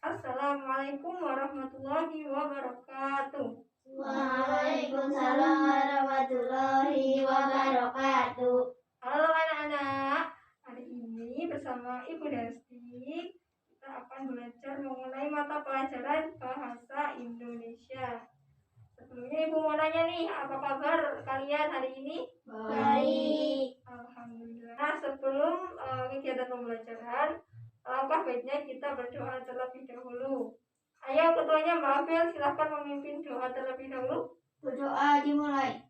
Assalamualaikum warahmatullahi wabarakatuh. Waalaikumsalam warahmatullahi wabarakatuh. Halo anak-anak, hari ini bersama Ibu Desti kita akan belajar mengenai mata pelajaran bahasa Indonesia. Sebelumnya Ibu mau nanya nih, apa kabar kalian hari ini? Baik. Alhamdulillah. Nah, sebelum kegiatan pembelajaran, alangkah baiknya kita berdoa terlebih dahulu. Ayo ketuanya Mbak Abel, silahkan memimpin doa terlebih dahulu. Berdoa dimulai.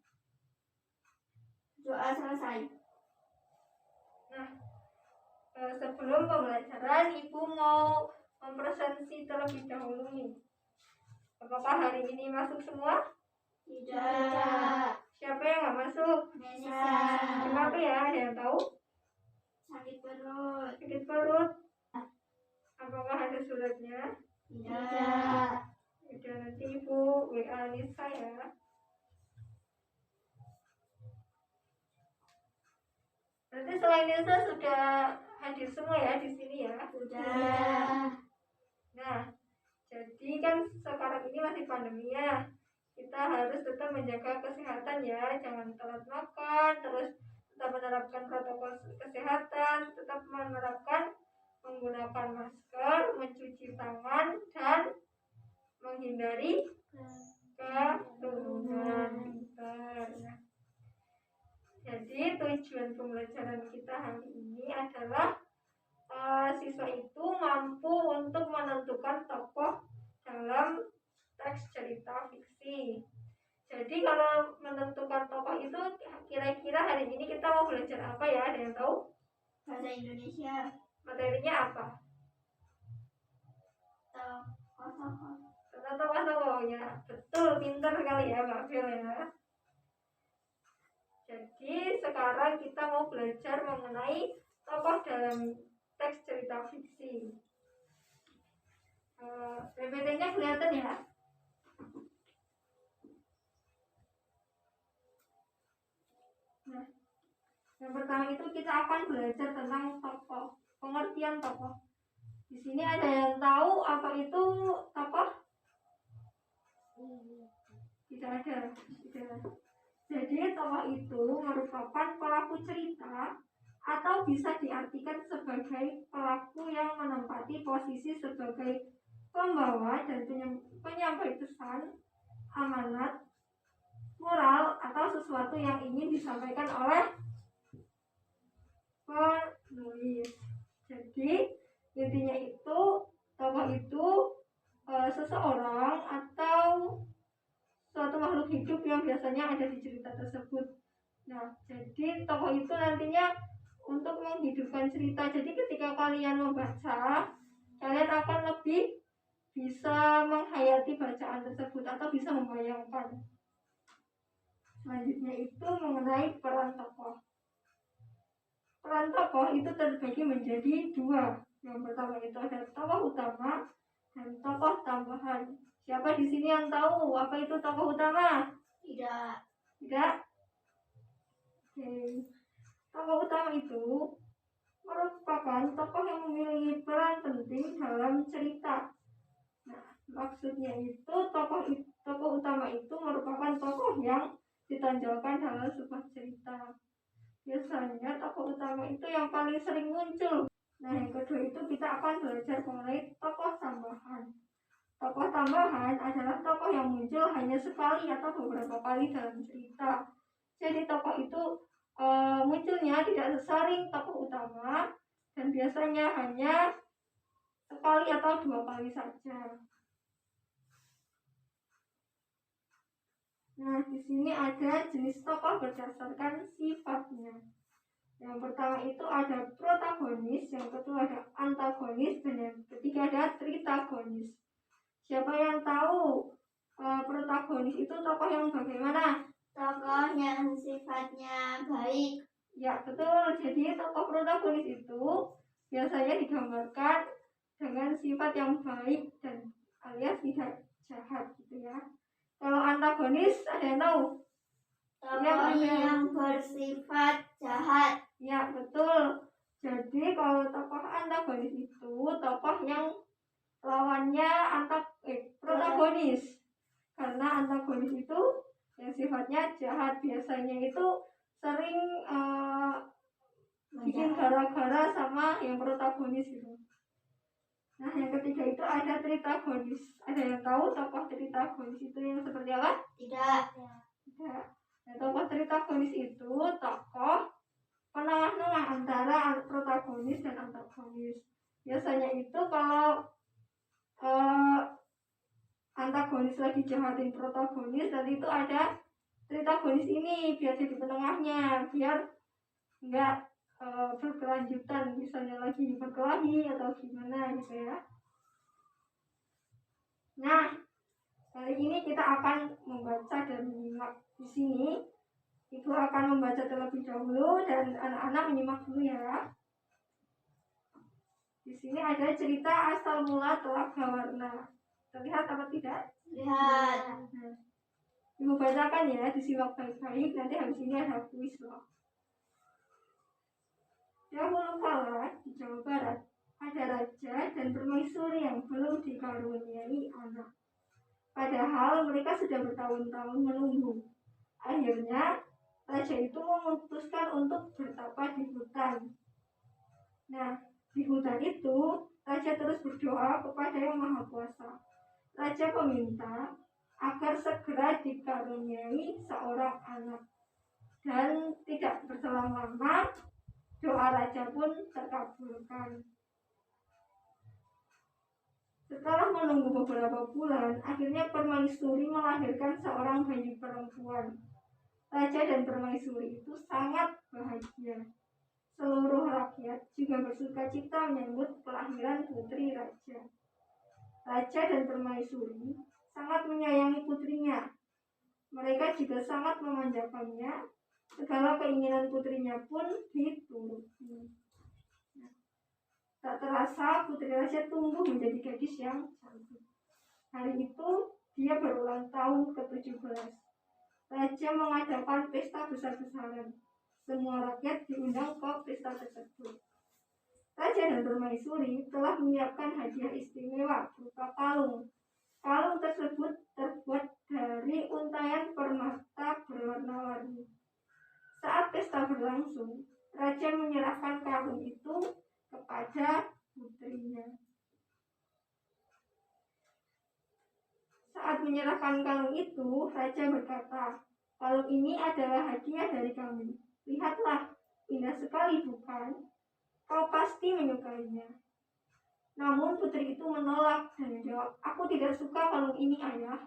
Doa selesai. Nah, sebelum pembelajaran, Ibu mau mempresentasi terlebih dahulu nih. Apakah hari ini masuk semua? Tidak. Siapa yang nggak masuk? Bisa. Kenapa ya? Ada yang tahu? Sakit perut. Sakit perut. Apakah ada suratnya? Tidak. Udah, nanti Ibu WA Nisa ya. Nanti selain Nisa sudah hadir semua ya di sini ya? Sudah. Nah, jadi kan sekarang ini masih pandemi ya. Kita harus tetap menjaga kesehatan ya, jangan telat makan, terus tetap menerapkan protokol kesehatan, tetap menerapkan menggunakan masker, mencuci tangan, dan menghindari kerumunan. Jadi tujuan pembelajaran kita hari ini adalah siswa itu mampu untuk menentukan tokoh dalam teks cerita fiksi. Jadi kalau menentukan tokoh itu kira-kira hari ini kita mau belajar apa ya? Ada yang tahu? Bahasa Indonesia. Materinya apa? Tokoh-tokoh. Tentang tokoh-tokoh ya. Betul, pintar sekali ya Mbak Bel ya. Jadi sekarang kita mau belajar mengenai tokoh dalam teks cerita fiksi. PPT-nya kelihatan ya? Nah, yang pertama itu kita akan belajar tentang tokoh, pengertian tokoh. Di sini ada yang tahu apa itu tokoh? Tidak ada. Tidak. Jadi tokoh itu merupakan pelaku cerita atau bisa diartikan sebagai pelaku yang menempati posisi sebagai pembawa dan penyampai pesan, amanat, moral atau sesuatu yang ingin disampaikan oleh penulis. Jadi intinya itu tokoh itu seseorang atau suatu makhluk hidup yang biasanya ada di cerita tersebut. Nah, jadi tokoh itu nantinya untuk menghidupkan cerita. Jadi ketika kalian membaca, kalian akan lebih bisa menghayati bacaan tersebut atau bisa membayangkan. Selanjutnya itu mengenai peran tokoh. Peran tokoh itu terbagi menjadi dua. Yang pertama itu ada tokoh utama dan tokoh tambahan. Siapa di sini yang tahu apa itu tokoh utama? Tidak. Tidak? Oke. Tokoh utama itu merupakan tokoh yang memiliki peran penting dalam cerita. Nah, maksudnya itu tokoh utama itu merupakan tokoh yang ditonjolkan dalam sebuah cerita. Biasanya tokoh utama itu yang paling sering muncul. Nah, yang kedua itu kita akan belajar mengenai tokoh tambahan. Tokoh tambahan adalah tokoh yang muncul hanya sekali atau beberapa kali dalam cerita. Jadi tokoh itu munculnya tidak sesering tokoh utama dan biasanya hanya sekali atau dua kali saja. Nah, di sini ada jenis tokoh berdasarkan sifatnya. Yang pertama itu ada protagonis, yang kedua ada antagonis, dan yang ketiga ada tritagonis. Siapa yang tahu protagonis itu tokoh yang bagaimana? Tokoh yang sifatnya baik. Ya, betul. Jadi tokoh protagonis itu biasanya digambarkan dengan sifat yang baik dan alias tidak jahat gitu ya. Kalau antagonis ada yang tahu? Tokoh yang bersifat jahat. Ya, betul. Jadi kalau tokoh antagonis itu tokoh yang lawannya protagonis. Karena antagonis itu yang sifatnya jahat, biasanya itu sering bikin gara-gara sama yang protagonis gitu. Nah, yang ketiga itu ada tritagonis. Ada yang tahu tokoh tritagonis itu yang seperti apa? Tidak. Tidak. Nah, tokoh tritagonis itu tokoh penengah-tengah antara protagonis dan antagonis. Biasanya itu kalau antagonis lagi jahatin protagonis, dan itu ada tritagonis ini biar jadi penengahnya, biar enggak berkelanjutan, misalnya lagi berkelahi atau gimana gitu ya. Nah, kali ini kita akan membaca dan menyimak. Di sini Ibu akan membaca terlebih dahulu dan anak-anak menyimak dulu ya. Di sini ada cerita asal mula Telaga Warna. Terlihat apa tidak? Lihat. Nah, Ibu bacakan ya, disimak baik-baik. Nanti habis ini ada kuis loh. Dahulu kala di Jawa Barat ada raja dan permaisuri yang belum dikaruniai anak. Padahal mereka sudah bertahun-tahun menunggu. Akhirnya raja itu memutuskan untuk bertapa di hutan. Nah, di hutan itu raja terus berdoa kepada Yang Maha Kuasa. Raja meminta agar segera dikaruniai seorang anak. Dan tidak berselang lama doa raja pun terkabulkan. Setelah menunggu beberapa bulan, akhirnya permaisuri melahirkan seorang bayi perempuan. Raja dan permaisuri itu sangat bahagia. Seluruh rakyat juga bersuka cita menyambut kelahiran putri raja. Raja dan permaisuri sangat menyayangi putrinya. Mereka juga sangat memanjakannya. Segala keinginan putrinya pun dituruti. Tak terasa putri raja tumbuh menjadi gadis yang cantik. Hari itu dia berulang tahun ke-17. Raja mengadakan pesta besar-besaran. Semua rakyat diundang ke pesta tersebut. Raja dan permaisuri telah menyiapkan hadiah istimewa berupa kalung. Kalung tersebut terbuat dari untaian permata berwarna-warni. Saat pesta berlangsung, raja menyerahkan kalung itu kepada putrinya. Saat menyerahkan kalung itu, raja berkata, "Kalung ini adalah hadiah dari kami. Lihatlah, indah sekali bukan? Kau pasti menyukainya." Namun putri itu menolak dan menjawab, "Aku tidak suka kalung ini, ayah."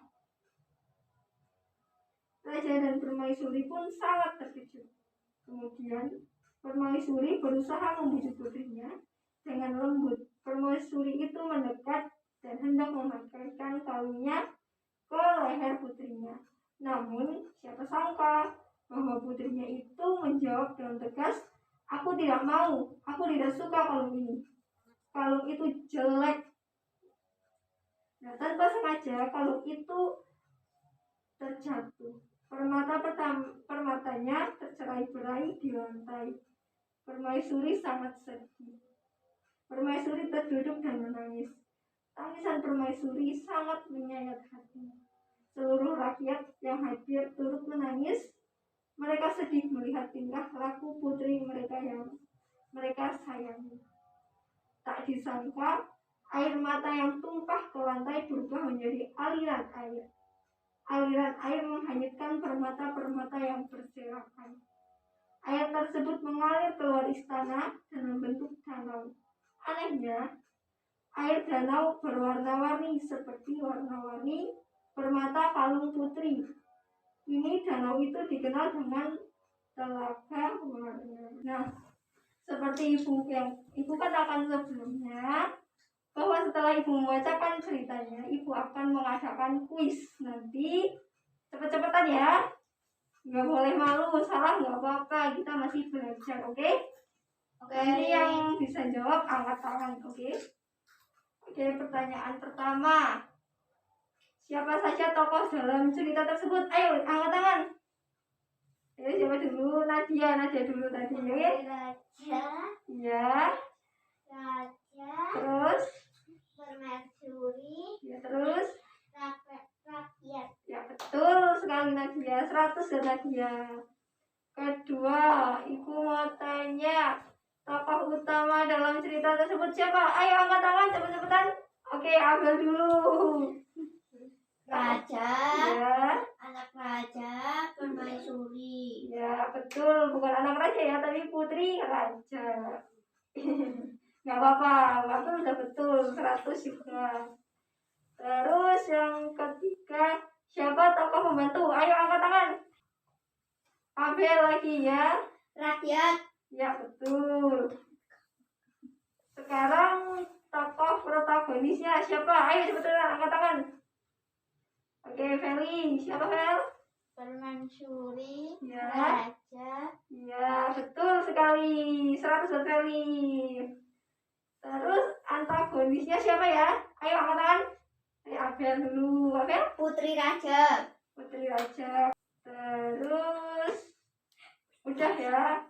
Raja dan permaisuri pun sangat terkejut. Kemudian permaisuri berusaha membujuk putrinya dengan lembut. Permaisuri itu mendekat dan hendak memakaikan kalungnya ke leher putrinya. Namun siapa sangka bahwa putrinya itu menjawab dengan tegas, "Aku tidak mau, aku tidak suka kalung ini. Kalung itu jelek." Nah, tanpa sengaja kalung itu terjatuh. Permatanya tercerai-berai di lantai. Permaisuri sangat sedih. Permaisuri terduduk dan menangis. Tangisan permaisuri sangat menyayat hati. Seluruh rakyat yang hadir turut menangis. Mereka sedih melihat tingkah laku putri mereka yang mereka sayangi. Tak disangka, air mata yang tumpah ke lantai berubah menjadi aliran air. Aliran air menghanyutkan permata-permata yang berserakan. Air tersebut mengalir keluar istana dan membentuk danau. Anehnya, air danau berwarna-warni seperti warna-warni permata kalung putri. Ini danau itu dikenal dengan Telaga Warna. Nah, seperti ibu katakan sebelumnya, bahwa setelah ibu membacakan ceritanya, ibu akan mengadakan kuis. Nanti cepet-cepetan ya, nggak boleh malu, salah nggak apa-apa, kita masih belajar, oke? Nanti yang bisa jawab angkat tangan, oke? Oke, pertanyaan pertama, siapa saja tokoh dalam cerita tersebut? Ayo angkat tangan. Ayo siapa dulu? Nadia dulu tadi, oke? Raja. Ya. Raja. Terus Permaisuri. 100 ya tadi ya. Kedua, Ibu mau tanya, tokoh utama dalam cerita tersebut siapa? Ayo angkat tangan cepet-cepetan. Oke, Abel dulu. Raja, Ya, anak raja, permaisuri. ya betul. Bukan anak raja ya, tapi putri raja. Nggak apa-apa, Abel udah betul. 100 juga. Terus yang ketiga, siapa tokoh pembantu? Ayo angkat tangan. Abel lagi ya. Rakyat, Ya betul. Sekarang tokoh protagonisnya siapa? Ayo cepetan angkat tangan. Oke, Feli. Siapa, Fel? permaisuri, Ya. raja, Ya, betul sekali. 100 buat Feli. Terus antagonisnya siapa ya? Ayo angkat tangan. Ayo Abel dulu. Abel? putri raja. Putri Raja. Terus udah ya.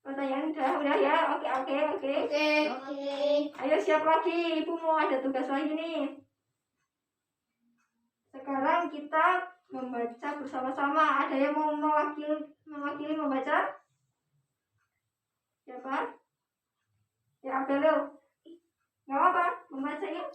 Pertanyaan udah ya. Oke. Oke. Ayo siap lagi. Ibu mau ada tugas lagi nih. Sekarang kita membaca bersama-sama. Ada yang mau mewakili membaca? Siapa? Ya Abel lo. Gak apa, membaca yuk.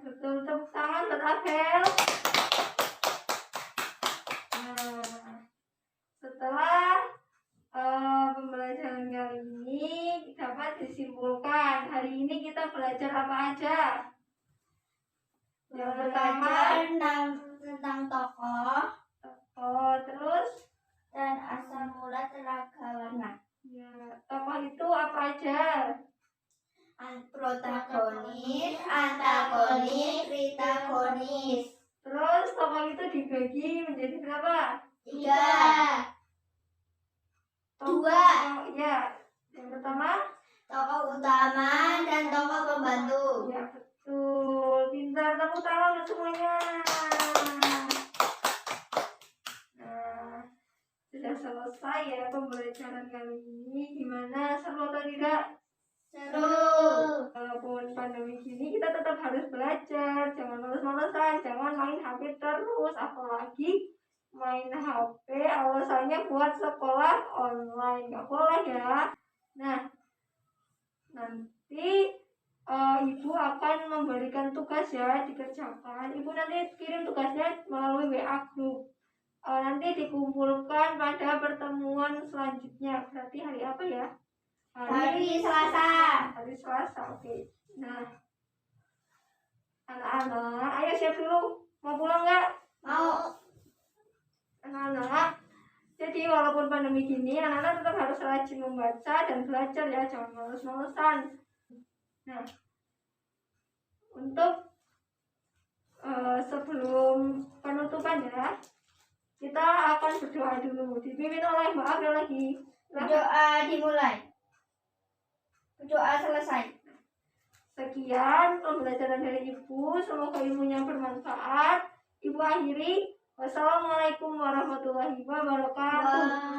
Betul, tepuk tangan buat Abel. Nah, setelah pembelajaran kali ini dapat disimpulkan, hari ini kita belajar apa aja? Yang pertama, tentang tokoh terus dan asal mula telaga warna. ya, tokoh itu apa aja? Protagonis, antagonis, pritagonis. Terus tokoh itu dibagi menjadi berapa? 3. Dua. Ya, yang pertama. Tokoh utama dan tokoh pembantu. Ya betul, pintar, tepuk tangan untuk semuanya. Nah, sudah selesai ya pembelajaran kali ini. Gimana, seru atau tidak? Seru. Walaupun pandemi gini kita tetap harus belajar, jangan males-malesan, jangan main HP terus, apalagi main HP alasannya buat sekolah online, nggak boleh ya. Nah, nanti ibu akan memberikan tugas ya, dikerjakan. Ibu nanti kirim tugasnya melalui WA group. Nanti dikumpulkan pada pertemuan selanjutnya. Berarti hari apa ya? Hari Selasa. Hari Selasa, oke. Nah, anak-anak, ayo siap dulu. Mau pulang nggak? Mau. Anak-anak, jadi walaupun pandemi gini, anak-anak tetap harus rajin membaca dan belajar ya, jangan males-malesan. Nah, untuk sebelum penutupan ya, kita akan berdoa dulu. Dipimpin oleh Mbak Abel lagi. Berdoa dimulai. Berdoa selesai. Sekian pembelajaran dari Ibu, semoga ilmunya bermanfaat. Ibu akhiri. Wassalamualaikum warahmatullahi wabarakatuh.